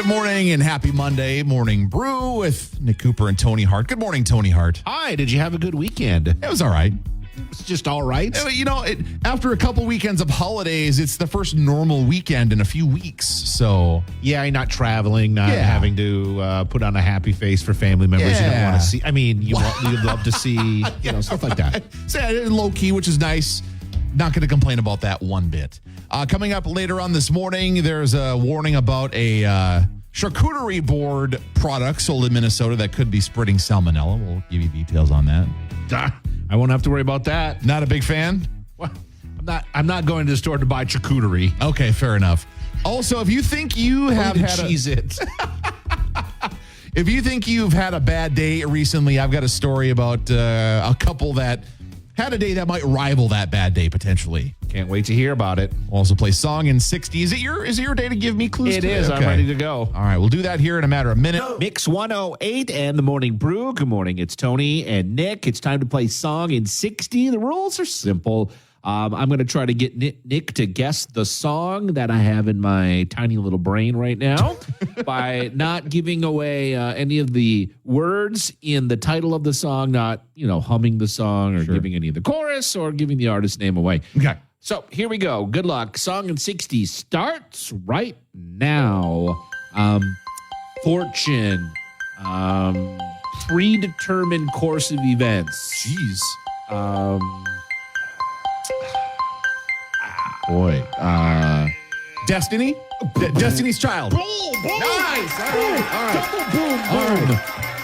good morning and happy Monday morning brew with Nick Cooper and Tony Hart. Good morning, Tony Hart. Hi, did you have a good weekend? It was all right. It's just all right. You know, after a couple weekends of holidays, it's the first normal weekend in a few weeks. So, Yeah, not traveling, not having to put on a happy face for family members you don't want to see. I mean, you'd love to see, stuff like that. so low key, which is nice. Not going to complain about that one bit. Coming up later on this morning, there's a warning about a charcuterie board product sold in Minnesota that could be spreading salmonella. We'll give you details on that. I won't have to worry about that. Not a big fan? Well, I'm not going to the store to buy charcuterie. Okay, fair enough. Also, if you think you have had if you think you've had a bad day recently, I've got a story about a couple that had a day that might rival that bad day potentially. Can't wait to hear about it. We'll also play Song in 60. Is it your day to give me clues? It is. I'm ready to go. All right, we'll do that here in a matter of a minute. Mix 108 and the Morning Brew. Good morning. It's Tony and Nick. It's time to play Song in 60. The rules are simple. I'm going to try to get Nick to guess the song that I have in my tiny little brain right now by not giving away any of the words in the title of the song, not, humming the song or giving any of the chorus or giving the artist name away. Okay. So here we go. Good luck. Song in 60 starts right now. Fortune. Predetermined course of events. Jeez. Boy. Destiny? Destiny's Child. Boom, boom. Nice. All right. Double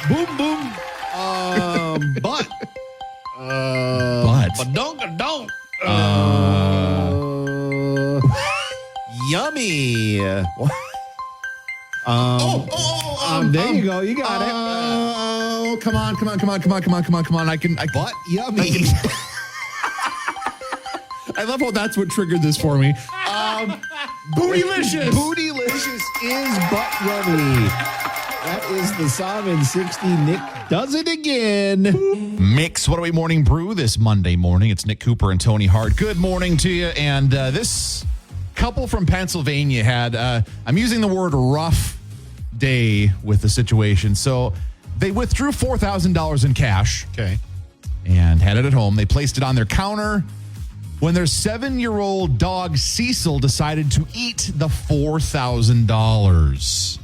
boom, boom. Boom, boom. But. But. Don't. Yummy. There you go. You got it. Oh, come on. I can. But yummy. I love how that's what triggered this for me. Bootylicious. Bootylicious is but yummy. That is the song in 60. Nick does it again. Mix 108 Morning Brew this Monday morning. It's Nick Cooper and Tony Hart. Good morning to you. And this couple from Pennsylvania had, I'm using the word rough day with the situation. So they withdrew $4,000 in cash. Okay. And had it at home. They placed it on their counter when their 7-year-old dog Cecil decided to eat the $4,000.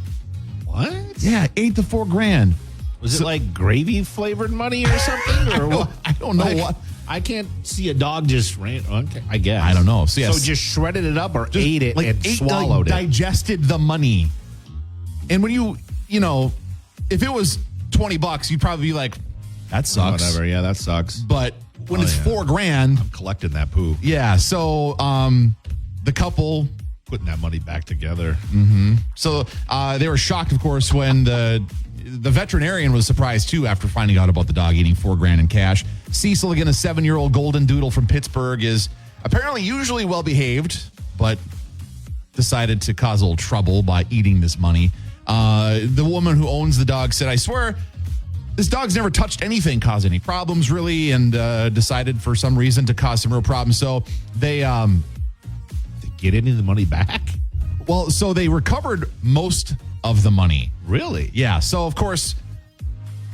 What? Yeah, ate the $4,000. Was it like gravy flavored money or something? Or what? I don't know what. I can't see a dog just ran. Okay, I guess. I don't know. So, yes. So just shredded it up or ate it and ate, swallowed it. Digested the money. And when if it was $20, you'd probably be like, that sucks. Whatever. Yeah, that sucks. But when it's $4,000, I'm collecting that poo. Yeah. So the couple putting that money back together. Mm-hmm. So they were shocked, of course, when the veterinarian was surprised too after finding out about the dog eating $4,000 in cash. Cecil, again, a 7-year-old golden doodle from Pittsburgh, is apparently usually well behaved, but decided to cause a little trouble by eating this money. The woman who owns the dog said, "I swear, this dog's never touched anything, caused any problems, really," and decided for some reason to cause some real problems. So they get any of the money back? Well, so they recovered most of the money. Really? Yeah. So, of course,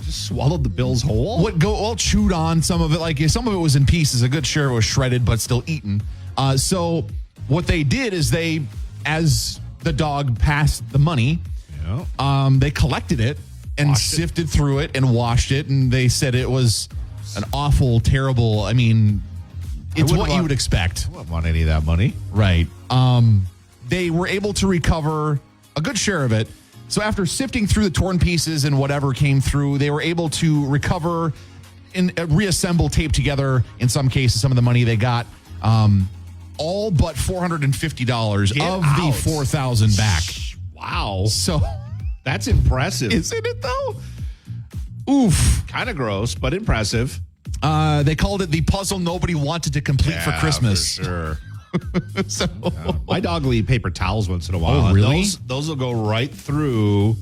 just swallowed the bills whole? Chewed on some of it. Like some of it was in pieces. A good share was shredded, but still eaten. So what they did is as the dog passed the money, they collected it and sifted through it and washed it. And they said it was an awful, terrible, it's what you would expect. I wouldn't want any of that money. Right. They were able to recover a good share of it. So after sifting through the torn pieces and whatever came through, they were able to recover and reassemble, tape together, in some cases, some of the money they got, all but $450 of the $4,000 back. Wow. So that's impressive. Isn't it, though? Oof. Kind of gross, but impressive. They called it the puzzle nobody wanted to complete for Christmas. For sure. So my dog will eat paper towels once in a while. Oh, really? Those will go right through.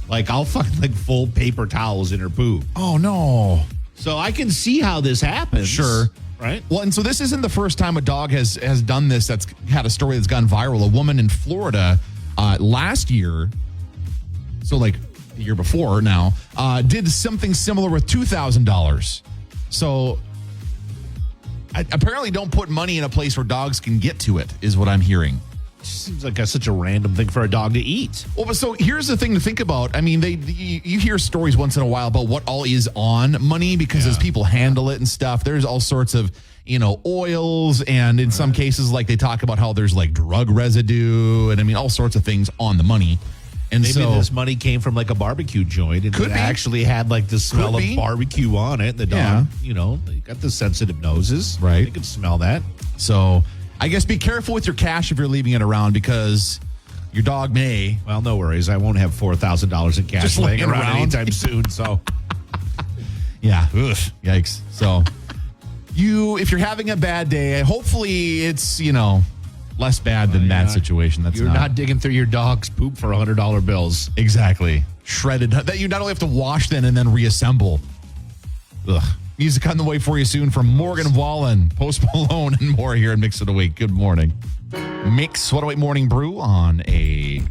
Like, I'll fucking full paper towels in her poo. Oh, no. So I can see how this happens. Sure. Right? Well, and so this isn't the first time a dog has done this, that's had a story that's gone viral. A woman in Florida last year so like the year before now, did something similar with $2,000. So apparently don't put money in a place where dogs can get to it, is what I'm hearing. Seems like such a random thing for a dog to eat. Well, but so here's the thing to think about. I mean, you hear stories once in a while about what all is on money because as people handle it and stuff, there's all sorts of, oils. And in some cases, like they talk about how there's like drug residue and I mean, all sorts of things on the money. And Maybe so this money came from like a barbecue joint and Could it be. actually had like the smell Could of be. barbecue on it. The dog, they got the sensitive noses. Right. They could smell that. So I guess be careful with your cash if you're leaving it around because your dog may. Well, no worries. I won't have $4,000 in cash Just laying laying around around. anytime soon. So, Yeah. Ugh. Yikes. So if you're having a bad day, hopefully it's, less bad than that situation. That's you're not digging through your dog's poop for $100 bills. Exactly. Shredded. That you not only have to wash then and then reassemble. Ugh. Music on the way for you soon from Morgan Wallen, Post Malone, and more here in Mix of the Week. Good morning. Mix 108 Morning Brew on a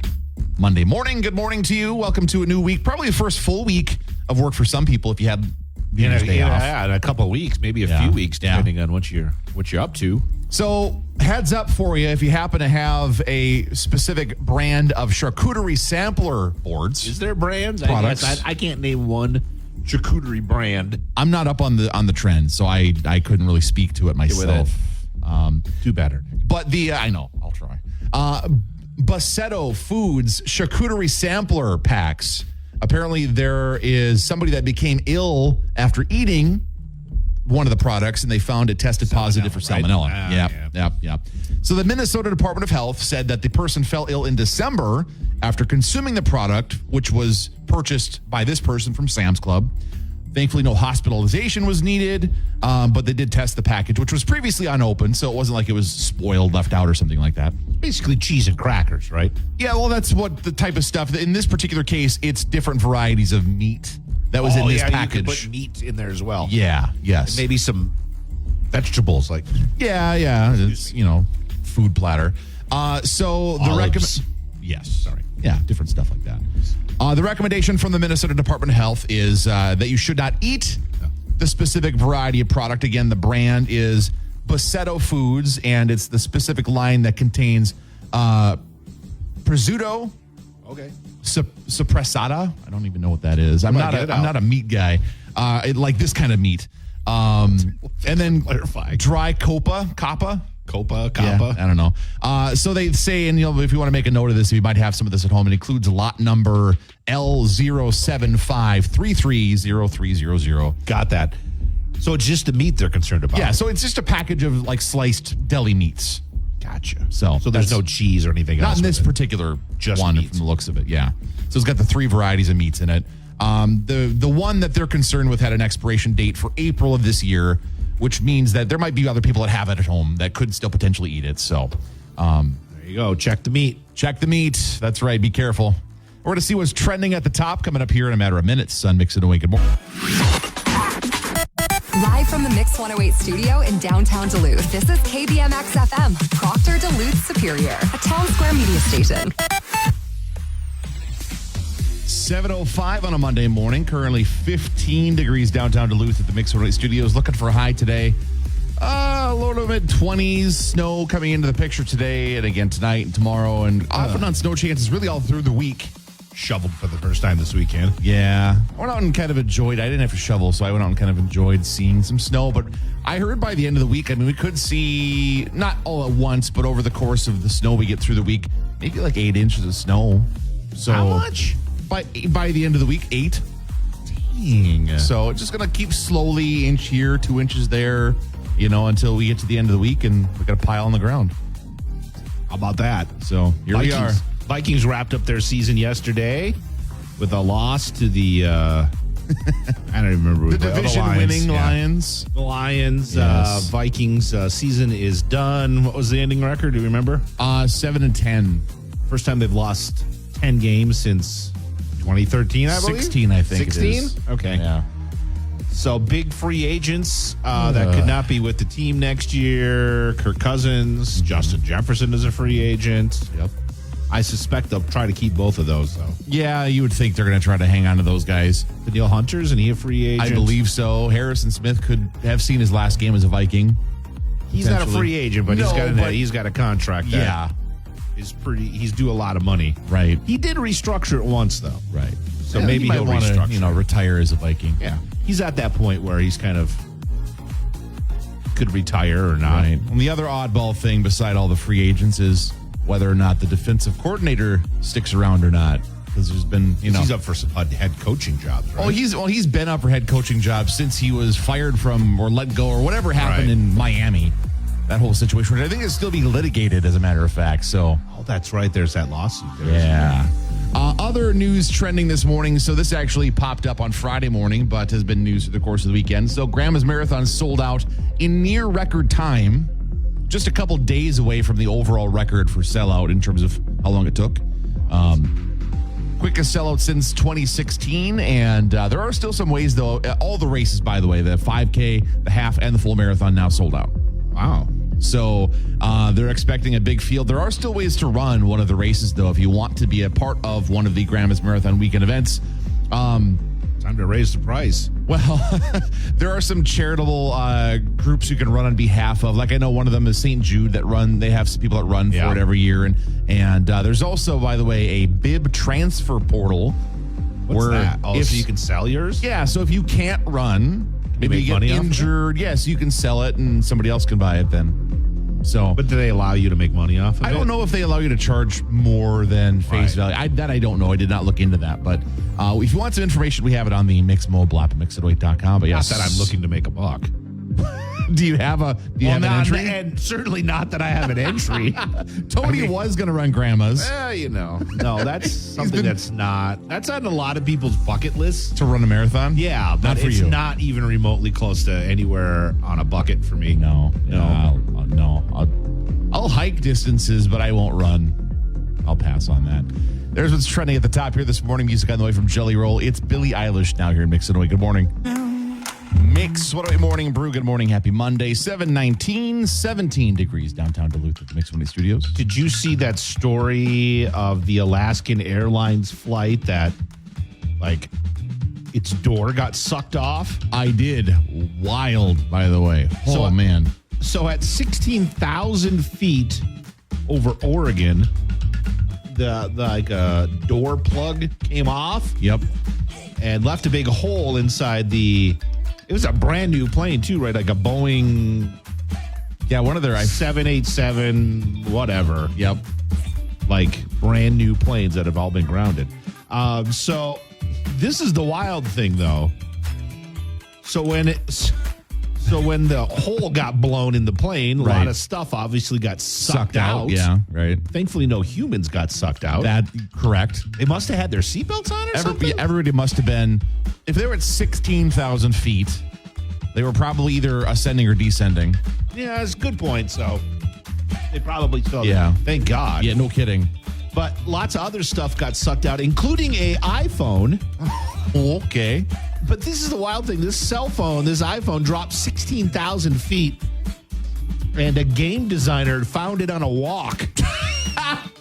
Monday morning. Good morning to you. Welcome to a new week. Probably the first full week of work for some people if you had the day off. In a couple of weeks, maybe a few weeks, depending on what you're up to. So, heads up for you if you happen to have a specific brand of charcuterie sampler boards. Is there brands? Products. I can't name one charcuterie brand. I'm not up on the trend, so I couldn't really speak to it myself. Do better. But I know, I'll try. Bassetto Foods charcuterie sampler packs. Apparently, there is somebody that became ill after eating one of the products, and they found it tested positive for salmonella. Right? Yep. So the Minnesota Department of Health said that the person fell ill in December after consuming the product, which was purchased by this person from Sam's Club. Thankfully, no hospitalization was needed, but they did test the package, which was previously unopened, so it wasn't like it was spoiled, left out, or something like that. Basically cheese and crackers, right? Yeah, well, that's what the type of stuff. In this particular case, it's different varieties of meat that was in this package. You could put meat in there as well. Yeah, yes. And maybe some vegetables like Yeah. It's, food platter. So the olives. Yes. Sorry. Yeah, different stuff like that. The recommendation from the Minnesota Department of Health is that you should not eat the specific variety of product. Again, the brand is Bassetto Foods, and it's the specific line that contains prosciutto. Okay. Suppressata. I don't even know what that is. I'm Get it out. not a meat guy. Like this kind of meat. And then Clarify. dry coppa. Copa. Yeah, I don't know. So they say, and if you want to make a note of this, you might have some of this at home. It includes lot number L075330300. Got that. So it's just the meat they're concerned about. Yeah, so it's just a package of like sliced deli meats. Gotcha. So there's no cheese or anything else. Not in this with it. particular Just one meat. from the looks of it, yeah. So it's got the 3 varieties of meats in it. The one that they're concerned with had an expiration date for April of this year, which means that there might be other people that have it at home that could still potentially eat it. So There you go. Check the meat. check the meat. That's right. Be careful. We're going to see what's trending at the top coming up here in a matter of minutes on Mix It Away. Good morning. Live from the Mix 108 studio in downtown Duluth, this is KBMX FM, Proctor Duluth Superior, a town square media station. 7:05 on a Monday morning. Currently 15 degrees downtown Duluth at the Mix 108 studios. Looking for a high today. Low to mid 20s. Snow coming into the picture today and again tonight and tomorrow. And off and on snow chances really all through the week. Shoveled for the first time this weekend. Yeah. I went out and kind of enjoyed. I didn't have to shovel, so I went out and kind of enjoyed seeing some snow. But I heard by the end of the week, we could see, not all at once, but over the course of the snow we get through the week, maybe like 8 inches of snow. So How much? By the end of the week, 8. Dang. So it's just going to keep slowly, inch here, 2 inches there, until we get to the end of the week and we got a pile on the ground. How about that? So here we are. Vikings wrapped up their season yesterday with a loss to the I don't even remember The division-winning Lions. The Lions. Yes. Vikings season is done. What was the ending record? Do you remember? 7-10. First time they've lost 10 games since 2013, I believe. 16, I think. 16? It is. Okay. Yeah. So big free agents that could not be with the team next year. Kirk Cousins, Justin Jefferson is a free agent. Yep. I suspect they'll try to keep both of those, though. Yeah, you would think they're going to try to hang on to those guys. Daniil Hunter's, and he a free agent? I believe so. Harrison Smith could have seen his last game as a Viking. He's not a free agent, but No, he's got a contract. Yeah, He's due a lot of money. right. He did restructure it once, though. Right. So maybe he'll want restructure. to, retire as a Viking. Yeah, he's at that point where he's kind of could retire or not. Right. And the other oddball thing beside all the free agents is whether or not the defensive coordinator sticks around or not. Because there's been, He's up for some head coaching jobs, right? he's been up for head coaching jobs since he was fired from or let go or whatever happened Right. in Miami. That whole situation, which I think is still being litigated, as a matter of fact. So, Oh, that's right. There's that lawsuit. yeah. Other news trending this morning. So this actually popped up on Friday morning, but has been news through the course of the weekend. So Grandma's Marathon sold out in near record time, just a couple days away from the overall record for sellout in terms of how long it took. Quickest sellout since 2016, and there are still some ways, though. All the races, by the way, the 5K, the half, and the full marathon now sold out. Wow. So they're expecting a big field. There are still ways to run one of the races, though, if you want to be a part of one of the Grandma's Marathon weekend events. Time to raise the price. Well, there are some charitable groups you can run on behalf of. Like I know one of them is St. Jude that run. They have some people that run for it every year, and there's also, by the way, a bib transfer portal. What's that? Oh, so you can sell yours? Yeah, so if you can't run, maybe make you get money off of it? injured. Yes, you can sell it, and somebody else can buy it then. So, But do they allow you to make money off of it? I don't know if they allow you to charge more than face Right. value. I don't know. I did not look into that. But if you want some information, we have it on the Mix Mobile app at mixit08.com. But Not yes, that I'm looking to make a buck. Do you have an entry? And certainly not that I have an entry. Tony was going to run Grandma's No, that's something that's on a lot of people's bucket lists. to run a marathon. Yeah, but Not for it's you. not even remotely close to anywhere on a bucket for me. No. No. I'll hike distances, but I won't run. I'll pass on that. There's what's trending at the top here this morning. Music on the way from Jelly Roll. It's Billie Eilish now here in Mix 108. Good morning. Mix 108 Morning Brew. Good morning. Happy Monday. 7:19, 17 degrees downtown Duluth at the Mix 108 studios. Did you see that story of the Alaskan Airlines flight that, its door got sucked off? I did. Wild, by the way. So- Man. So at 16,000 feet over Oregon, the door plug came off. Yep. And left a big hole inside it was a brand new plane too, right? Like a Boeing Yeah, one of their 787, whatever. Yep. Like brand new planes that have all been grounded. So this is the wild thing though. So when the hole got blown in the plane, a lot Right. of stuff obviously got sucked out. Yeah, right. Thankfully, no humans got sucked out. That correct. They must have had their seatbelts on or something. Everybody must have been, if they were at 16,000 feet, they were probably either ascending or descending. Yeah, that's a good point. So they probably still. Yeah. Thank God. Yeah, no kidding. But lots of other stuff got sucked out, including a iPhone. Okay. But this is the wild thing. This iPhone dropped 16,000 feet, and a game designer found it on a walk.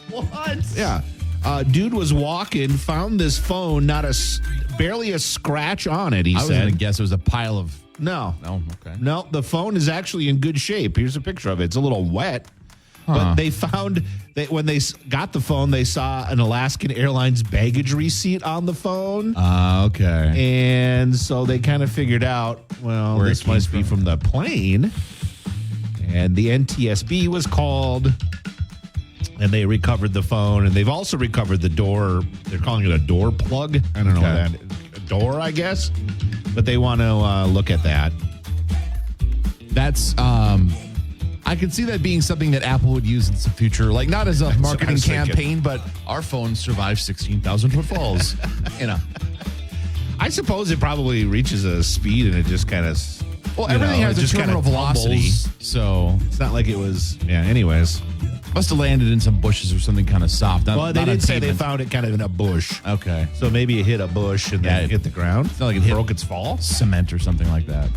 What? Yeah. Dude was walking, found this phone, barely a scratch on it, he I was going said. to guess it was a pile of. No. Oh, okay. No, the phone is actually in good shape. Here's a picture of it. It's a little wet. But they found that when they got the phone, they saw an Alaskan Airlines baggage receipt on the phone. Okay. And so they kind of figured out, well, Where it this came must be from the plane. And the NTSB was called, and they recovered the phone. And they've also recovered the door. They're calling it a door plug. I don't know what that is. A door, I guess. But they want to look at that. That's I could see that being something that Apple would use in the future, like not as a marketing campaign, but our phones survive 16,000 footfalls. I suppose it probably reaches a speed and it just kind of. Well, everything has a terminal velocity, so It's not like it was. Yeah. Anyways, must have landed in some bushes or something kind of soft. well, they not on did say they pavement. found it kind of in a bush. Okay, So maybe it hit a bush and then Yeah, hit the ground. it's not like it hit- broke its fall. cement or something like that.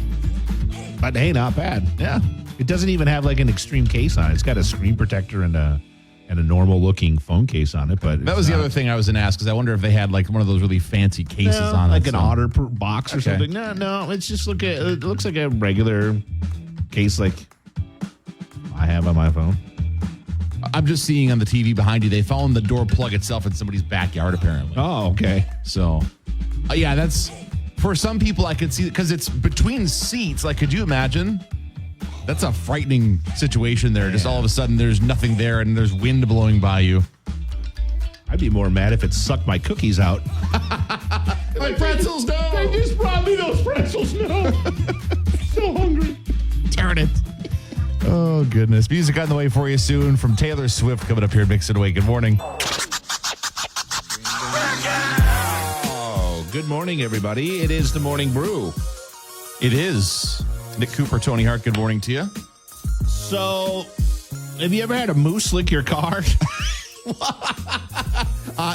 But hey, not bad. Yeah. It doesn't even have like an extreme case on it. It's got a screen protector and a and a normal looking phone case on it. But That was the other thing I was going to ask, because I wonder if they had like one of those really fancy cases on like it. an otter box or Okay. something. No, it's just it looks like a regular case like I have on my phone. I'm just seeing on the TV behind you, they found the door plug itself in somebody's backyard, apparently. Oh, okay. So, yeah, that's for some people I could see, because it's between seats. Like, could you imagine? That's a frightening situation there. Just all of a sudden, there's nothing there and there's wind blowing by you. I'd be more mad if it sucked my cookies out. My pretzels, no! They just brought me those pretzels. No. So hungry. Darn it. Oh, goodness. Music on the way for you soon from Taylor Swift coming up here at Mix It Away. Good morning. Oh, good morning, everybody. It is the Morning Brew. It is. Nick Cooper, Tony Hart, good morning to you. So, have you ever had a moose lick your car?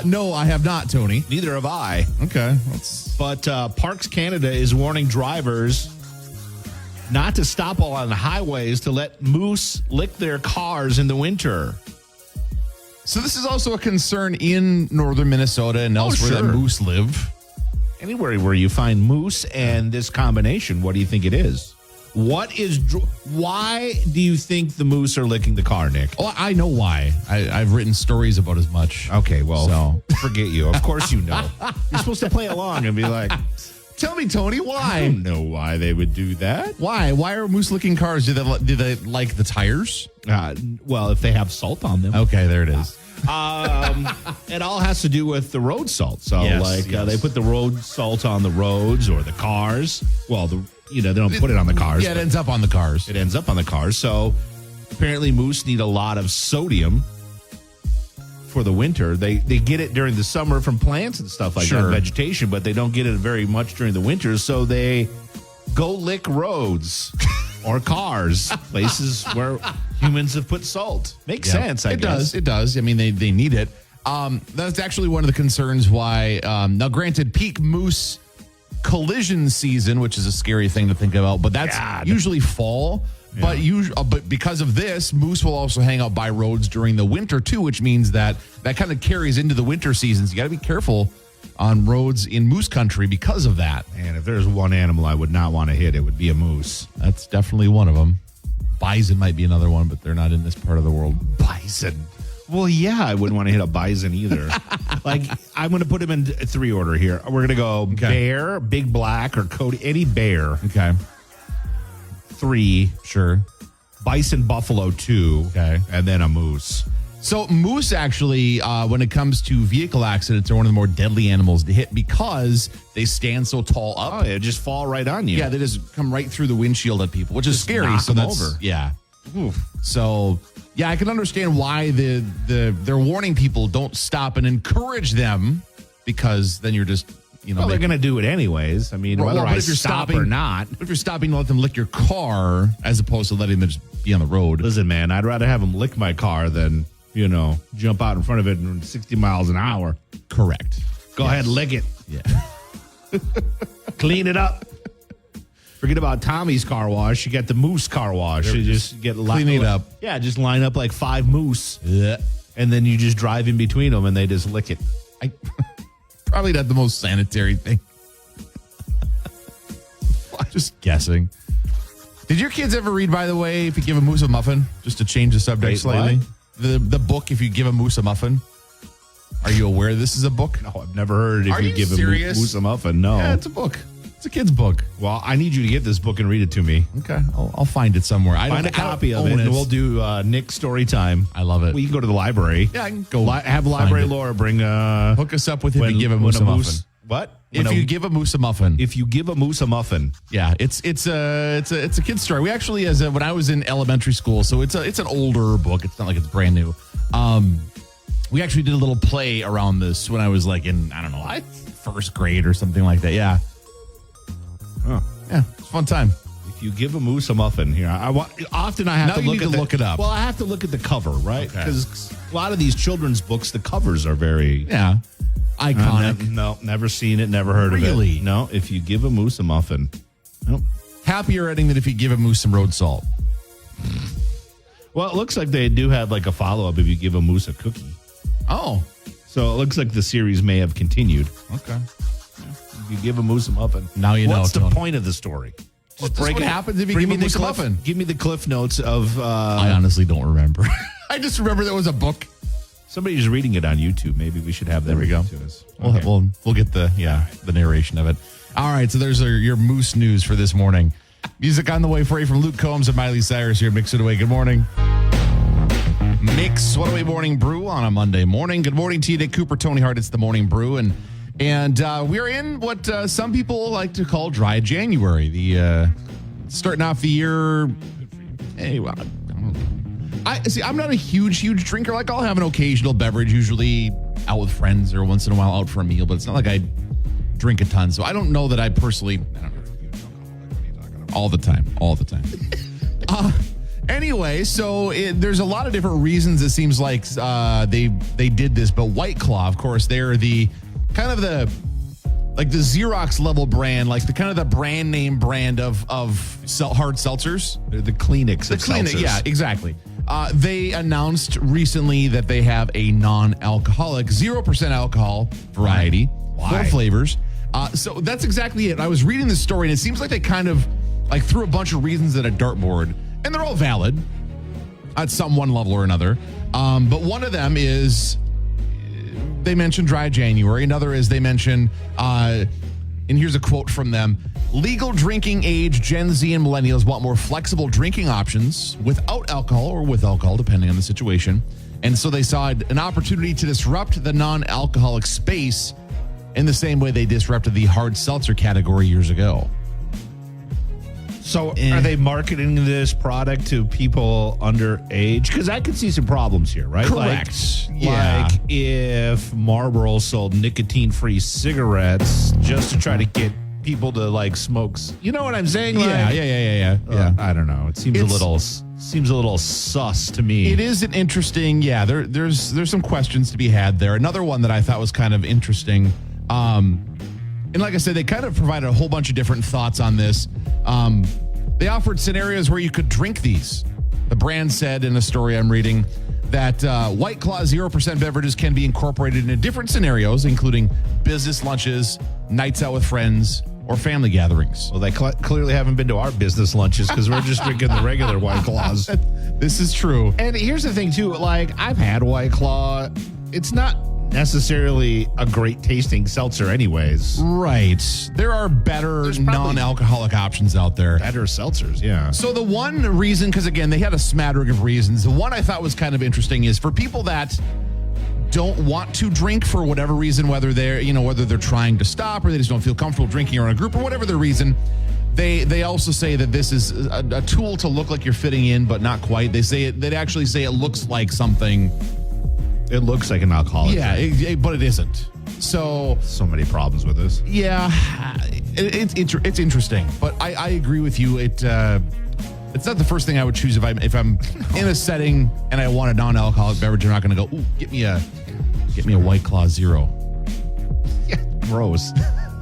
No, I have not, Tony. Neither have I. Okay. But Parks Canada is warning drivers not to stop on the highways to let moose lick their cars in the winter. So this is also a concern in northern Minnesota and elsewhere sure. that moose live. Anywhere where you find moose and this combination, what do you think it is? Why do you think the moose are licking the car, Nick? Well, I know why. I've written stories about as much. Okay, well, So- forget you. Of course you know. You're supposed to play along and be like, Tell me, Tony, I why? don't know why they would do that. Why? Why are moose licking cars? Do they like the tires? Well, if they have salt on them. Okay, there it is. It all has to do with the road salt. So, Yes, they put the road salt on the roads or the cars. Well, they don't put it on the cars. Yeah, it but ends up on the cars. it ends up on the cars. So, apparently, moose need a lot of sodium for the winter. They get it during the summer from plants and stuff like Sure. that, vegetation, but they don't get it very much during the winter. So, they go lick roads or cars, places where humans have put salt. Makes Yeah. sense, I guess. It does. I mean, they need it. That's actually one of the concerns why, now granted, peak moose collision season, which is a scary thing to think about, but that's God. usually fall. But but because of this, moose will also hang out by roads during the winter too, which means that kind of carries into the winter seasons. You got to be careful on roads in moose country because of that. And if there's one animal I would not want to hit, it would be a moose. That's definitely one of them. Bison might be another one, but they're not in this part of the world. Bison. Well, yeah, I wouldn't want to hit a bison either. Like, I'm going to put them in three order here. We're going to go bear, big black, or Cody. Any bear, Okay, 3. sure. Bison, buffalo, 2. Okay. And then a moose. So moose actually, when it comes to vehicle accidents, are one of the more deadly animals to hit because they stand so tall up. Oh, it just fall right on you. Yeah, they just come right through the windshield at people, which is scary. knock So them that's over. Yeah. So yeah, I can understand why they're warning people don't stop and encourage them, because then you're just Well, they're going to do it anyways. I mean, whether I stop or not. If you're stopping to let them lick your car as opposed to letting them just be on the road. Listen, man, I'd rather have them lick my car than, jump out in front of it in 60 miles an hour. Correct. Go ahead, lick it. Yeah. Clean it up. Forget about Tommy's car wash. You got the moose car wash. You just get Clean it up. Yeah, just line up like 5 moose, Yeah. and then you just drive in between them, and they just lick it. Probably not the most sanitary thing. Just guessing. Did your kids ever read, by the way, If You Give a Moose a Muffin? Just to change the subject Wait, slightly. The book, If You Give a Moose a Muffin. Are you aware this is a book? No, I've never heard if Are you give serious? a moose a muffin. No. Yeah, it's a book. It's a kid's book. Well, I need you to get this book and read it to me. Okay, I'll find it somewhere. Find a copy of it, and we'll do Nick's story time. I love it. We can go to the library. Yeah, I can go Have find Library it. Laura bring Hook us up with If You Give a Moose a Muffin. What? If You Give a Moose a Muffin. If you give a moose a muffin. Yeah, it's a kid's story. We actually, when I was in elementary school, so it's an older book. It's not like it's brand new. We actually did a little play around this when I was like in, I don't know, first grade or something like that. Yeah. Huh. Yeah, it's a fun time. If you give a moose a muffin here, often I have Now to you look need at to look it up. Well, I have to look at the cover, right? Okay. Because a lot of these children's books, the covers are very Yeah. Iconic. No, never seen it, never heard of Really? it. No, if you give a moose a muffin. Nope. Happier ending than If You Give a Moose some road salt. Well, it looks like they do have like a follow-up if you give a moose a cookie. Oh, So it looks like the series may have continued. okay. If you give a moose a muffin. Now you know, What's the Tony. point of the story? Just what happens if you bring give a me the moose a cliff- muffin. Give me the cliff notes of I honestly don't remember. I just remember there was a book. somebody's reading it on YouTube. Maybe we should have them There we go. read it to us. Okay. We'll get the narration of it. All right, so there's your moose news for this morning. Music on the way for you from Luke Combs and Miley Cyrus here. Mix It Away. Good morning. Mix What Away Morning Brew on a Monday morning. Good morning to you, Nick Cooper, Tony Hart. It's the Morning Brew, and we're in what some people like to call dry January. The starting off the year. Hey, well, I'm not a huge drinker. Like, I'll have an occasional beverage, usually out with friends or once in a while out for a meal, but it's not like I drink a ton. So I don't know that I personally. I don't know. All the time. Anyway, so there's a lot of different reasons it seems like they did this, but White Claw, of course, they're the kind of the Xerox level brand, like the kind of the brand name brand of hard seltzers. They're the Kleenex of seltzers. Yeah, exactly. They announced recently that they have a non-alcoholic 0% alcohol variety, Why? 4 flavors. So that's exactly it. I was reading this story, and it seems like they kind of like threw a bunch of reasons at a dartboard, and they're all valid at some one level or another. But one of them is they mentioned dry January. Another is they mention, and here's a quote from them: legal drinking age Gen Z and millennials want more flexible drinking options without alcohol or with alcohol, depending on the situation. And so they saw an opportunity to disrupt the non-alcoholic space in the same way they disrupted the hard seltzer category years ago. So are they marketing this product to people underage? Because I could see some problems here, right? Correct. Yeah. Like if Marlboro sold nicotine-free cigarettes just to try to get people to like smoke. You know what I'm saying? Yeah. I don't know. It seems a little sus to me. It is an interesting, there's some questions to be had there. Another one that I thought was kind of interesting, and like I said, they kind of provided a whole bunch of different thoughts on this. They offered scenarios where you could drink these. The brand said in a story I'm reading that White Claw 0% beverages can be incorporated into different scenarios, including business lunches, nights out with friends, or family gatherings. Well, they clearly haven't been to our business lunches because we're just drinking the regular White Claws. This is true. And here's the thing, too. Like, I've had White Claw. It's not necessarily a great tasting seltzer anyways. Right. There are better non-alcoholic options out there. Better seltzers, yeah. So the one reason, because again, they had a smattering of reasons. The one I thought was kind of interesting is for people that don't want to drink for whatever reason, whether they're trying to stop or they just don't feel comfortable drinking or in a group or whatever the reason. They also say that this is a tool to look like you're fitting in, but not quite. They'd actually say it looks like something. It looks like an alcoholic. Yeah, but it isn't. So many problems with this. Yeah, it's interesting, but I agree with you. It's not the first thing I would choose if I'm in a setting and I want a non-alcoholic beverage. I'm not going to go, ooh, get me a White Claw Zero. Yeah, gross.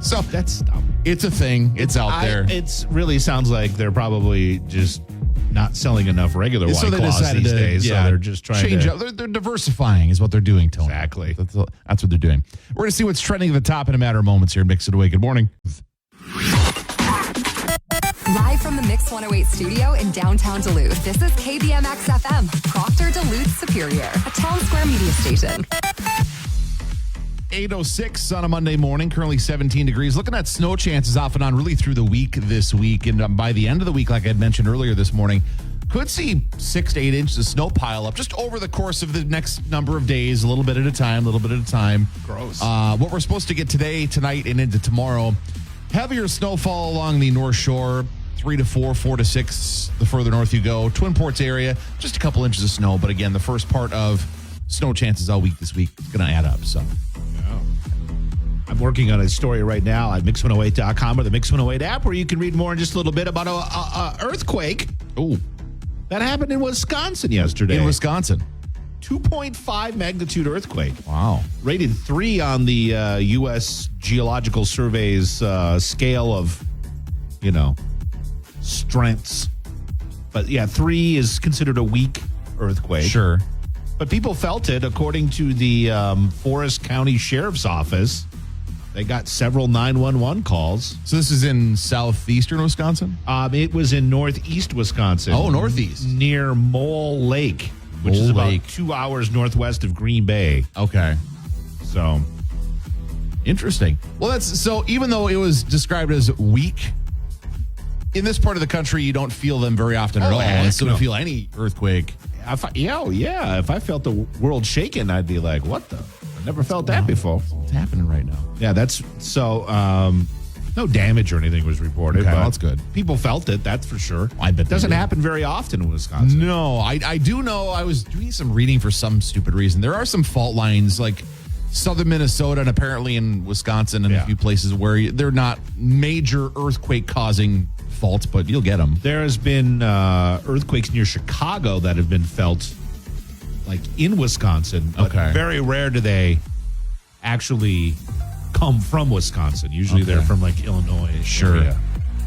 So that's dumb. It's a thing. It's out there. It really sounds like they're probably just not selling enough regular White Claws these days. So they're just trying change to up. They're diversifying is what they're doing, Tony. Exactly. That's what they're doing. We're going to see what's trending at the top in a matter of moments here. Mix It Away. Good morning. Live from the Mix 108 studio in downtown Duluth, this is KBMX FM, Proctor Duluth Superior, a town square media station. 8:06 on a Monday morning, currently 17 degrees. Looking at snow chances off and on really through the week this week. And by the end of the week, like I had mentioned earlier this morning, could see 6 to 8 inches of snow pile up just over the course of the next number of days, a little bit at a time. Gross. What we're supposed to get today, tonight, and into tomorrow, heavier snowfall along the North Shore, 3 to 4, 4 to 6, the further north you go. Twin Ports area, just a couple inches of snow. But again, the first part of snow chances all week this week is going to add up. So I'm working on a story right now at Mix108.com or the Mix108 app where you can read more in just a little bit about a earthquake. Ooh. That happened in Wisconsin yesterday. In Wisconsin. 2.5 magnitude earthquake. Wow. Rated 3 on the U.S. Geological Survey's scale of, strengths. But yeah, 3 is considered a weak earthquake. Sure. But people felt it. According to the Forest County Sheriff's Office, they got several 911 calls. So this is in southeastern Wisconsin? It was in northeast Wisconsin. Oh, northeast. Near Mole Lake, which Mole is about Lake. 2 hours northwest of Green Bay. Okay. So, Interesting. Well, that's so even though it was described as weak, in this part of the country, you don't feel them very often at all. heck And so to no. feel any earthquake. if I felt the world shaking, I'd be like, what the? I never felt that before. What's happening right now? Yeah, that's so. No damage or anything was reported. Okay, but well, that's good. People felt it, that's for sure. I bet they doesn't did. happen very often in Wisconsin. No, I do know. I was doing some reading for some stupid reason. There are some fault lines like southern Minnesota and apparently in Wisconsin and a Yeah. few places where they're not major earthquake causing faults, but you'll get them. There has been earthquakes near Chicago that have been felt, like in Wisconsin. But Okay. very rare do they actually come from Wisconsin. Usually Okay. they're from like Illinois. Sure. area.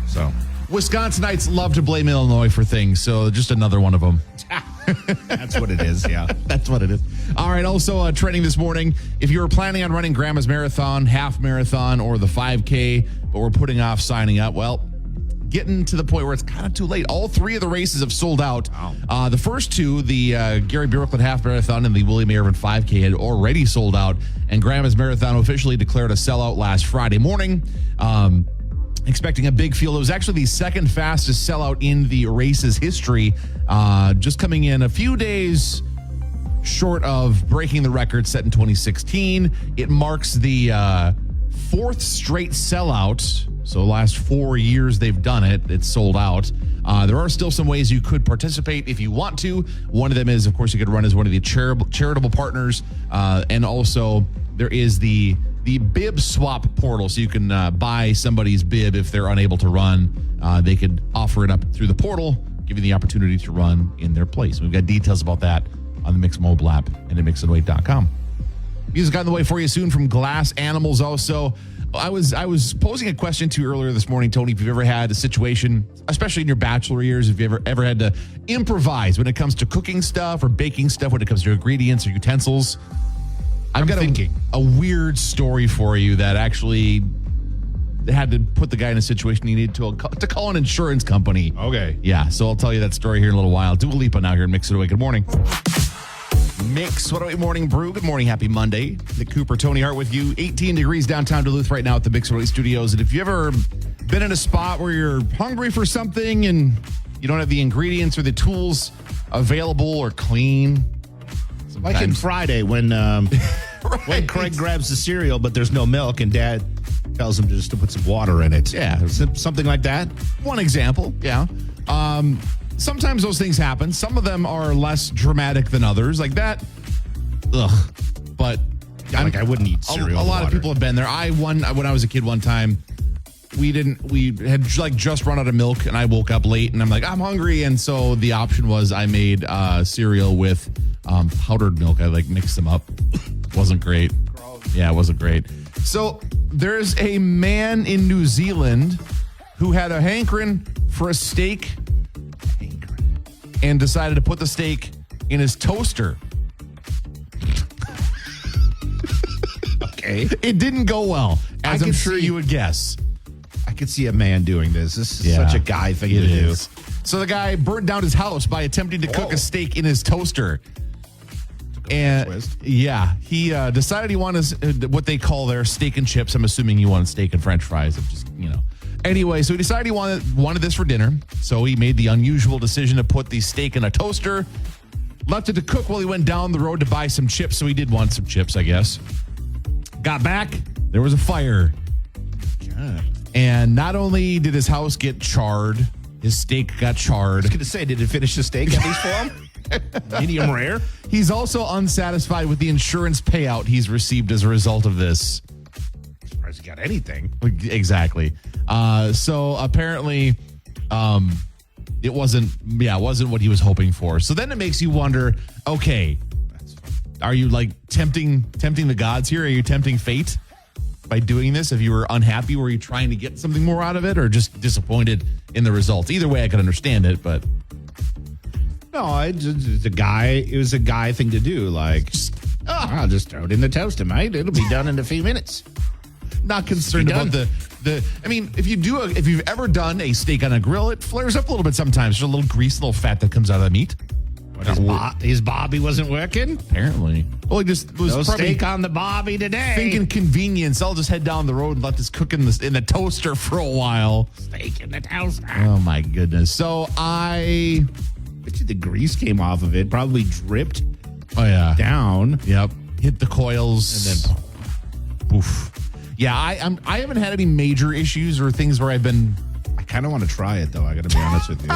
So Wisconsinites love to blame Illinois for things, so just another one of them. that's what it is. Yeah. That's what it is. All right. Also, trending this morning, if you were planning on running Grandma's Marathon, half marathon, or the 5K, but we're putting off signing up, well, getting to the point where it's kind of too late. All three of the races have sold out. Wow. The first two, the Gary Brooklyn Half Marathon and the William Irvin 5K, had already sold out, and Grandma's Marathon officially declared a sellout last Friday morning. Expecting a big field. It was actually the second fastest sellout in the race's history, just coming in a few days short of breaking the record set in 2016. It marks the fourth straight sellout. So the last 4 years they've done it. It's sold out. There are still some ways you could participate if you want to. One of them is, of course, you could run as one of the charitable partners. And also there is the bib swap portal. So you can buy somebody's bib if they're unable to run. They could offer it up through the portal, give you the opportunity to run in their place. We've got details about that on the Mix Mobile app and at mix108.com. Music on the way for you soon from Glass Animals. Also, I was posing a question to you earlier this morning, Tony, if you've ever had a situation, especially in your bachelor years, if you ever had to improvise when it comes to cooking stuff or baking stuff, when it comes to ingredients or utensils. I've got a weird story for you that actually had to put the guy in a situation he needed to call an insurance company. Okay. Yeah, so I'll tell you that story here in a little while. Dua Lipa now here in Mix It Away. Good morning. Mix 108 Morning Brew. Good morning. Happy Monday. Nick Cooper, Tony Hart with you. 18 degrees downtown Duluth right now at the Mix 108 studios. And if you've ever been in a spot where you're hungry for something and you don't have the ingredients or the tools available or clean. Like in Friday when when Craig grabs the cereal, but there's no milk, and Dad tells him just to put some water in it. Yeah. Something like that. One example, yeah. Sometimes those things happen. Some of them are less dramatic than others. Like that, ugh. But I wouldn't eat cereal. A lot of water. people have been there. When I was a kid one time, we had like just run out of milk, and I woke up late, and I'm like, I'm hungry, and so the option was I made cereal with powdered milk. I like mixed them up. Wasn't great. Yeah, it wasn't great. So there's a man in New Zealand who had a hankering for a steak and decided to put the steak in his toaster. Okay. It didn't go well, as I I'm could sure see- you would guess. I could see a man doing this. This is Yeah, such a guy thing it to do. is. So the guy burned down his house by attempting to cook Whoa. a steak in his toaster. And twist. yeah, he decided he wanted what they call their steak and chips. I'm assuming he wanted steak and French fries. Anyway, so he decided he wanted this for dinner. So he made the unusual decision to put the steak in a toaster, left it to cook while he went down the road to buy some chips. So he did want some chips, I guess. Got back, there was a fire. God. And not only did his house get charred, his steak got charred. I was going to say, did it finish the steak at least for him? Medium rare? He's also unsatisfied with the insurance payout he's received as a result of this. Surprised he got anything. Exactly. So apparently, it wasn't what he was hoping for. So then it makes you wonder, okay, are you like tempting the gods here? Are you tempting fate by doing this? If you were unhappy, were you trying to get something more out of it or just disappointed in the results? Either way, I could understand it, but No, it's a guy. It was a guy thing to do. Like, I'll just throw it in the toaster, mate. It'll be done in a few minutes. Not concerned about the. I mean, if you've ever done a steak on a grill, it flares up a little bit sometimes. There's a little grease, a little fat that comes out of the meat. His Bobby wasn't working. Apparently, well, he just was No probably steak on the Bobby today. thinking convenience. I'll just head down the road and let this cook in the toaster for a while. Steak in the toaster. Oh my goodness! So I Bet you the grease came off of it. Probably dripped down. Yep. Hit the coils. And then poof. Yeah, I haven't had any major issues or things where I've been. I kind of want to try it, though. I got to be honest with you.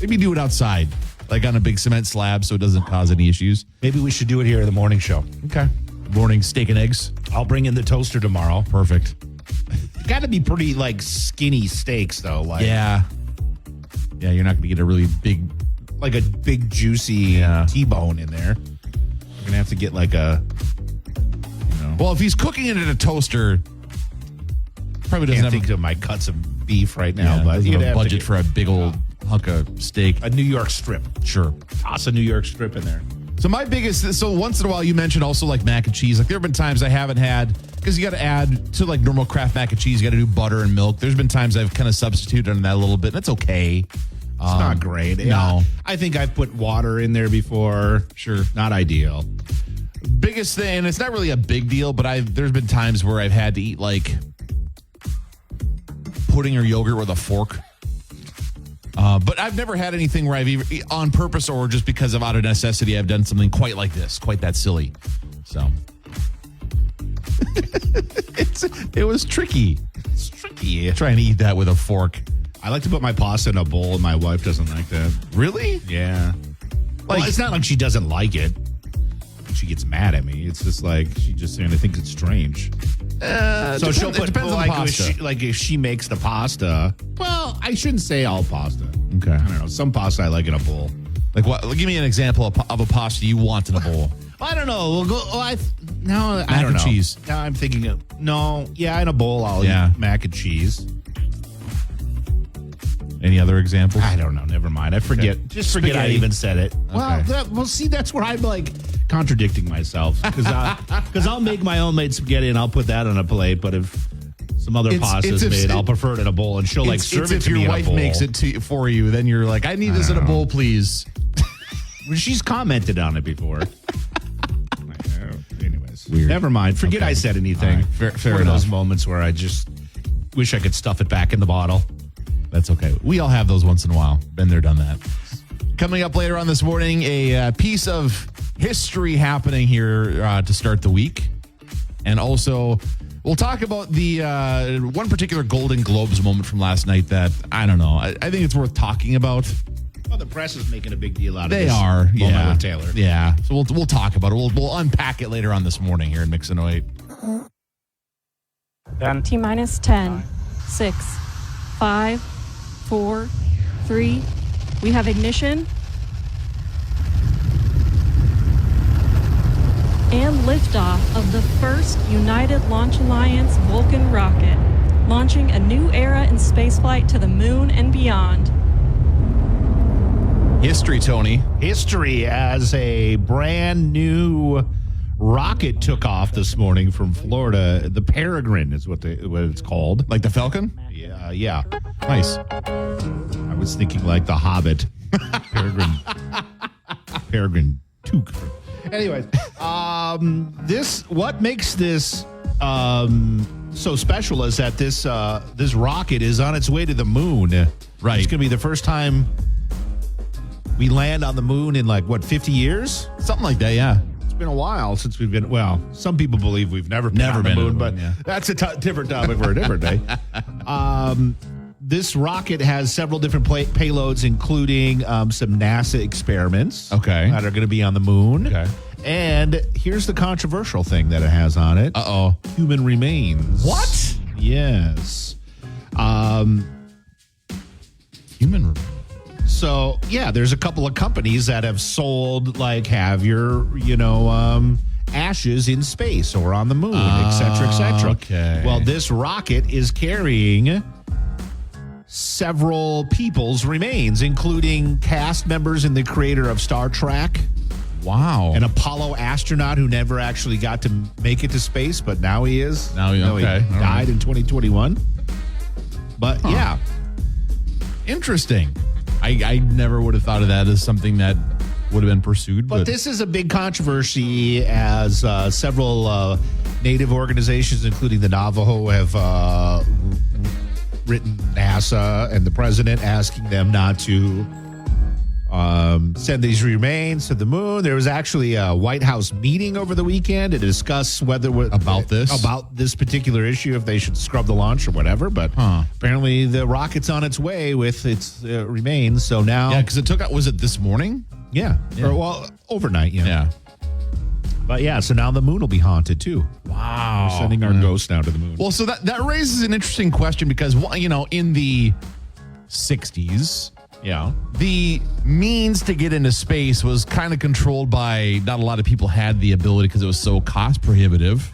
Maybe do it outside, like on a big cement slab so it doesn't cause any issues. Maybe we should do it here in the morning show. Okay. Morning steak and eggs. I'll bring in the toaster tomorrow. Perfect. Got to be pretty, like, skinny steaks, though. Like, Yeah, you're not going to get a really big. like a big, juicy T-bone in there. You're going to have to get, like, a... Well, if he's cooking it in a toaster, probably doesn't Can't have think of my cuts of beef right now, but doesn't you'd have a have to budget get for a big old hunk of steak. a New York strip. Sure. Toss a New York strip in there. So my biggest, so once in a while you mentioned also like mac and cheese. Like there have been times I haven't had, because you got to add to like normal Kraft mac and cheese, you got to do butter and milk. There's been times I've kind of substituted on that a little bit. And that's okay. It's not great. no. Yeah. I think I've put water in there before. Sure. Not ideal. Biggest thing, and it's not really a big deal, but there's been times where I've had to eat like pudding or yogurt with a fork. But I've never had anything where I've either on purpose or just because of out of necessity, I've done something quite like this, quite that silly. So it was tricky. It's tricky. Trying to eat that with a fork. I like to put my pasta in a bowl, and my wife doesn't like that. Really? Yeah. Well, it's not like she doesn't like it. She gets mad at me. It's just like she just kind of thinks it's strange. So she'll put depends on the like pasta. if she makes the pasta. Well, I shouldn't say all pasta. Okay. I don't know. Some pasta I like in a bowl. Like what? Give me an example of a pasta you want in a bowl. I don't know. We'll go. I don't know. and cheese. Now I'm thinking of in a bowl I'll eat mac and cheese. Any other examples? I don't know. Never mind. I forget. Okay. Just forget Spaghetti. I even said it. Okay. Well, see, that's where I'm like contradicting myself because I'll make my own made spaghetti and I'll put that on a plate. But if some other pasta is made, I'll prefer it in a bowl, and she'll serve it to me in a bowl. If your wife makes it for you, then you're like, I need this in a bowl, please. She's commented on it before. Anyways, Weird. Never mind. Forget Okay. I said anything. All right. Fair One of those enough. moments where I just wish I could stuff it back in the bottle. That's okay. We all have those once in a while. Been there, done that. Coming up later on this morning, a piece of history happening here to start the week. And also, we'll talk about the one particular Golden Globes moment from last night that, I don't know, I think it's worth talking about. Well, the press is making a big deal out of They this are, moment yeah. with Taylor. Yeah. So we'll talk about it. We'll unpack it later on this morning here in Mix and 08. T-minus 10, 6, 5, 4, 3. We have ignition. And liftoff of the first United Launch Alliance Vulcan rocket, launching a new era in spaceflight to the moon and beyond. History, Tony. History as a brand new rocket took off this morning from Florida. The Peregrine is what it's called. Like the Falcon? Yeah. Nice. I was thinking like the Hobbit. Peregrine Took. Anyways, what makes this so special is that this rocket is on its way to the moon. Right. It's going to be the first time we land on the moon in 50 years? Something like that, yeah. It's been a while since we've been. Well, some people believe we've never been on the been to moon, the but moon, yeah. that's a different topic for a different day. This rocket has several different payloads, including some NASA experiments. Okay. That are going to be on the moon. Okay. And here's the controversial thing that it has on it. Uh-oh. Human remains. What? Yes. Human. So, yeah, there's a couple of companies that have sold, have your, ashes in space or on the moon, et cetera, et cetera. Okay. Well, this rocket is carrying several people's remains, including cast members and the creator of Star Trek, Wow. an Apollo astronaut who never actually got to make it to space, but now he is. Now he- okay. He All died right. in 2021. But yeah, Interesting. I never would have thought of that as something that would have been pursued. but this is a big controversy as several Native organizations, including the Navajo, have written NASA and the president asking them not to send these remains to the moon. There was actually a White House meeting over the weekend to discuss About this particular issue, if they should scrub the launch or whatever. But apparently the rocket's on its way with its remains. So now, Yeah, because it took out, was it this morning? yeah. Or, well, overnight, Yeah. But yeah, so now the moon will be haunted too. Wow. We're sending our ghosts now to the moon. Well, so that raises an interesting question because, you know, in the 60s, yeah. the means to get into space was kind of controlled by not a lot of people had the ability because it was so cost prohibitive.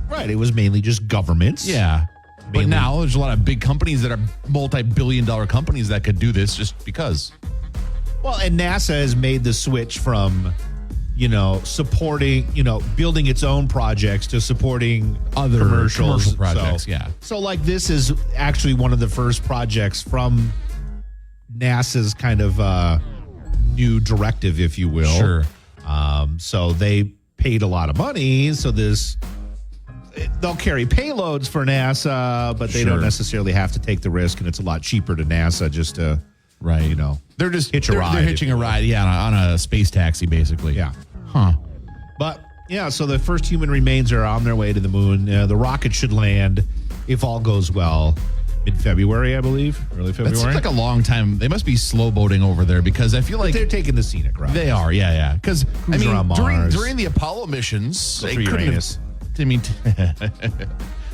Right. It was mainly just governments. Yeah. But Mainly- now there's a lot of big companies that are multi-billion-dollar companies that could do this just because. Well, and NASA has made the switch from, you know, supporting, you know, building its own projects to supporting Other commercials. commercial projects, So- yeah. So, like, this is actually one of the first projects from NASA's kind of new directive, if you will. Sure. So they paid a lot of money. So they'll carry payloads for NASA, but they Sure. don't necessarily have to take the risk, and it's a lot cheaper to NASA just to, Right. you know, They're just hitch a they're ride, hitching a ride, yeah, on a space taxi, basically. yeah. Huh. But yeah, so the first human remains are on their way to the moon. The rocket should land, if all goes well, mid-February, I believe, early That February. seems like a long time. They must be slow boating over there because I feel like They're taking the scenic route. they are. Yeah, yeah. Because I Cruise mean, around during Mars. the Apollo missions, Go they through couldn't Uranus. have. I mean,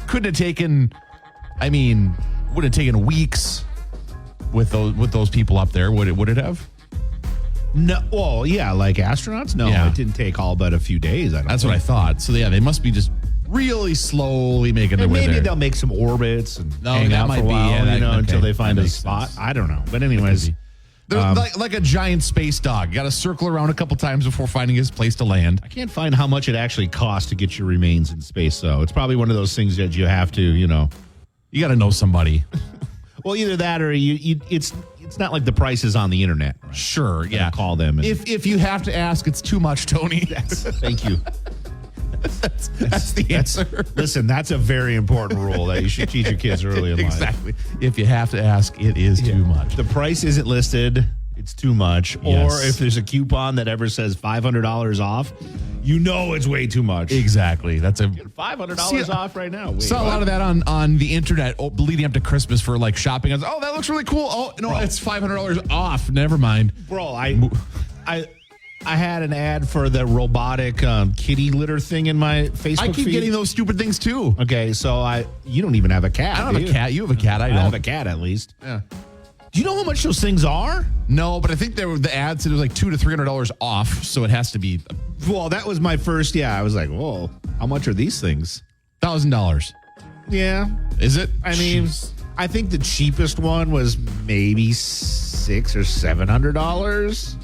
couldn't have taken. I mean, would have taken weeks with those people up there. Would it have? No, well, yeah, like astronauts. No, Yeah. it didn't take all but a few days. I don't. That's what I think. thought. So yeah, they must be just really slowly making their And way maybe there. they'll make some orbits and No, hang that out might for a be, while, yeah, that- you know, until okay, they find that a makes spot. sense. I don't know, but anyways, They're like a giant space dog. You got to circle around a couple times before finding his place to land. I can't find how much it actually costs to get your remains in space. Though it's probably one of those things that you have to, you know. You got to know somebody. Well, either that or it's not like the price is on the internet. Right? Sure, yeah. Call them. And, If you have to ask, it's too much, Tony. thank you. That's the answer. Listen, that's a very important rule that you should teach your kids early in life. Exactly. If you have to ask, it is too much. The price isn't listed. It's too much. Yes. Or if there's a coupon that ever says $500 off, you know it's way too much. Exactly. That's a $500 See, off right now. Wait, saw a lot of that on the internet leading up to Christmas for like shopping. I was, oh, that looks really cool. Oh no, it's $500 off. Never mind. Bro, I had an ad for the robotic kitty litter thing in my Facebook I keep feed. getting those stupid things too. Okay, so you don't even have a cat. I don't do have a you? cat. You have a cat. I I don't. have a cat at least. Yeah. Do you know how much those things are? No, but I think the ad said it was like $200 to $300 off, so it has to be Well, that was my first. Yeah, I was like, whoa, how much are these things? $1,000. Yeah, Is it? I mean, I think the cheapest one was maybe $600 or $700.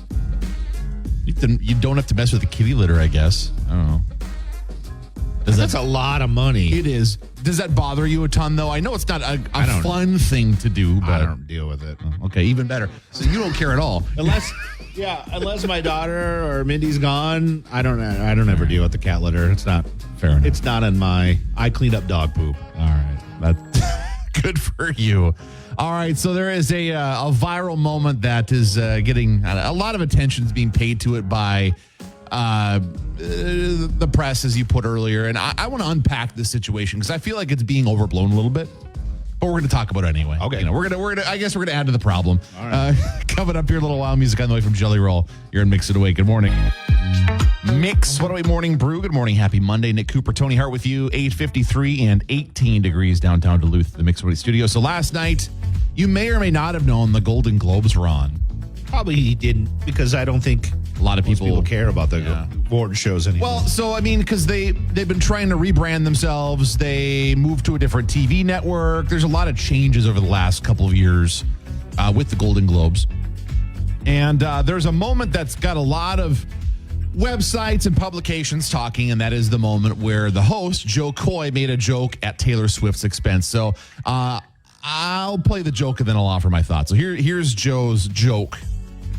You don't have to mess with the kitty litter, I guess. I don't know. That's a lot of money. It is. Does that bother you a ton, though? I know it's not a don't- fun thing to do, but I don't deal with it. okay, even better. So you don't care at all. Unless my daughter or Mindy's gone, I don't ever deal with the cat litter. It's not Fair enough. It's not in I clean up dog poop. All right, that's good for you. All right, so there is a viral moment that is getting a lot of attention is being paid to it by the press, as you put earlier, and I want to unpack this situation because I feel like it's being overblown a little bit. But we're going to talk about it anyway. Okay. You know, we're gonna. I guess we're gonna add to the problem. All right. Coming up here, a little wild music on the way from Jelly Roll. You're in Mix It Away. Good morning. Mix What Away Morning Brew. Good morning. Happy Monday. Nick Cooper, Tony Hart with you. 8:53 and 18 degrees downtown Duluth, the Mix It Away studio. So last night, you may or may not have known the Golden Globes were on. Probably he didn't, because I don't think A lot of Most people people care about the award shows anymore. Well, so I mean, because they've been trying to rebrand themselves. They moved to a different TV network. There's a lot of changes over the last couple of years with the Golden Globes. And there's a moment that's got a lot of websites and publications talking, and that is the moment where the host, Joe Coy, made a joke at Taylor Swift's expense. So I'll play the joke and then I'll offer my thoughts. So here's Joe's joke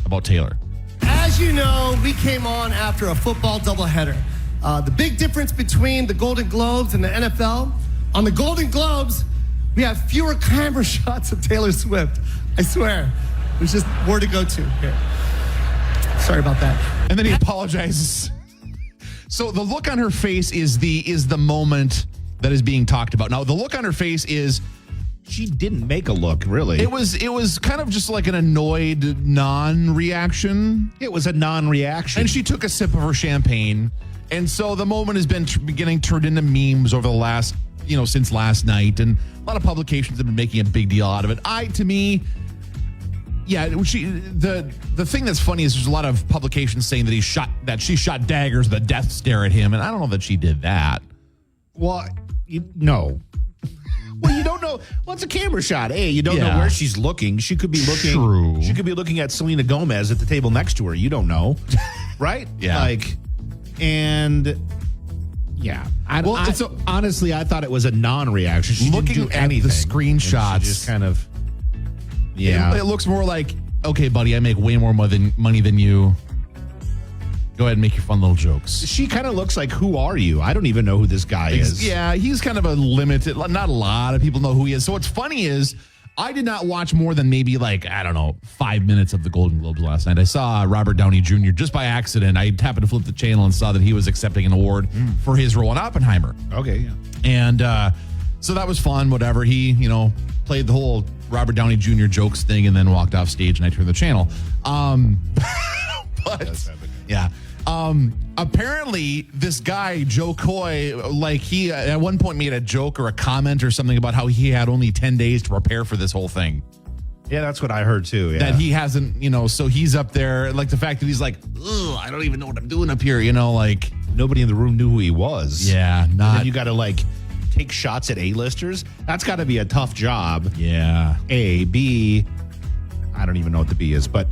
about Taylor. As you know, we came on after a football doubleheader. The big difference between the Golden Globes and the NFL, on the Golden Globes, we have fewer camera shots of Taylor Swift. I swear. There's just more to go to here. Sorry about that. And then he apologizes. So the look on her face is the moment that is being talked about. Now, the look on her face is she didn't make a look, really. it was kind of just like an annoyed non-reaction. It was a non-reaction. And she took a sip of her champagne. And so the moment has been getting turned into memes over the last, since last night. And a lot of publications have been making a big deal out of it. The thing that's funny is there's a lot of publications saying that she shot daggers, the death stare at him. And I don't know that she did that. Well, no. Well, you don't know. Well, it's a camera shot. Hey, you don't know where she's looking. She could be looking. True. She could be looking at Selena Gomez at the table next to her. You don't know, right? Yeah. Honestly, I thought it was a non-reaction. She didn't do Looking at anything. the screenshots, And she just kind of. Yeah. It looks more like, okay, buddy, I make way more money than you. Go ahead and make your fun little jokes. She kind of looks like, who are you? I don't even know who this guy is. Yeah, he's kind of a limited, not a lot of people know who he is. So what's funny is I did not watch more than maybe 5 minutes of the Golden Globes last night. I saw Robert Downey Jr. just by accident. I happened to flip the channel and saw that he was accepting an award for his role in Oppenheimer. Okay, yeah. And so that was fun, whatever. He, played the whole Robert Downey Jr. jokes thing and then walked off stage and I turned the channel. Apparently this guy, Joe Coy, he at one point made a joke or a comment or something about how he had only 10 days to prepare for this whole thing. Yeah, that's what I heard too. Yeah. That he hasn't, so he's up there. Like the fact that he's like, ugh, I don't even know what I'm doing up here, Nobody in the room knew who he was. Yeah, And then you got to take shots at A-listers. That's got to be a tough job. Yeah. A, B, I don't even know what the B is, but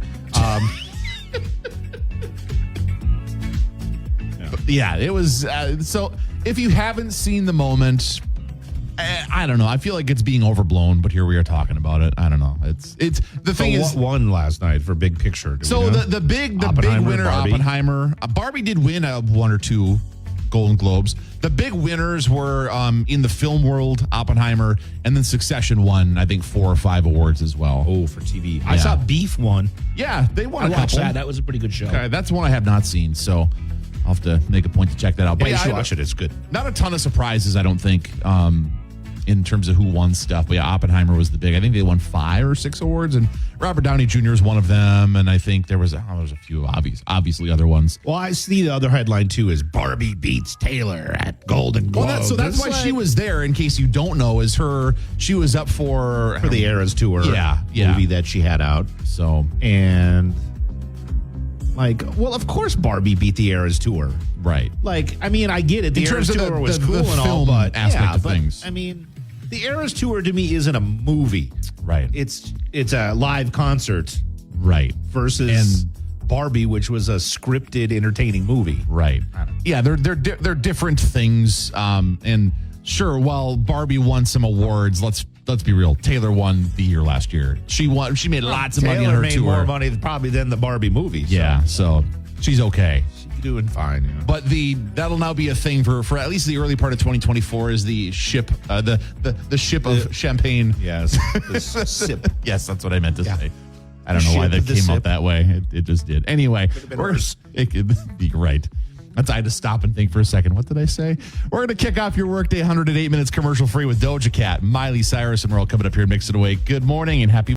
yeah, it was. So if you haven't seen the moment, I don't know. I feel like it's being overblown, but here we are talking about it. I don't know. It's the thing is, what won last night for Big Picture? So the big winner, Barbie. Oppenheimer. Barbie did win one or two Golden Globes. The big winners were in the film world, Oppenheimer, and then Succession won, I think, 4 or 5 awards as well. Oh, for TV. I saw Beef won. Yeah, they won I a watched couple. that. That was a pretty good show. Okay, that's one I have not seen, so I'll have to make a point to check that out. But you should I- watch it. It's good. Not a ton of surprises, I don't think, in terms of who won stuff. But yeah, Oppenheimer was the big. I think they won 5 or 6 awards, and Robert Downey Jr. is one of them. And I think there was a few obviously other ones. Well, I see the other headline too is Barbie beats Taylor at Golden Globe. Well, that's why she was there. In case you don't know, she was up for the Eras Tour. Yeah. movie that she had out. So And of course Barbie beat the Eras Tour. right. I mean, I get it. The In Eras terms of Tour was the cool and all, film but aspect of things. I mean, the Eras Tour to me isn't a movie. Right. It's a live concert Right. versus Barbie, which was a scripted, entertaining movie. Right. Yeah, they're different things. And sure, while Barbie won some awards, let's be real. Taylor won the year last year. She made lots of money on Taylor her made tour. more money probably than the Barbie movie. So Yeah, so she's okay. she's doing fine. Yeah. But that'll now be a thing for at least the early part of 2024 is the ship, the ship of champagne. Yes, this sip. Yes, that's what I meant to Yeah. say. I don't know why Ship that of the came out sip. that way. It just did. Anyway, been worse. It could be right. I had to stop and think for a second. What did I say? We're going to kick off your workday 108 minutes commercial free with Doja Cat, Miley Cyrus, and we're all coming up here and mix it away. Good morning and happy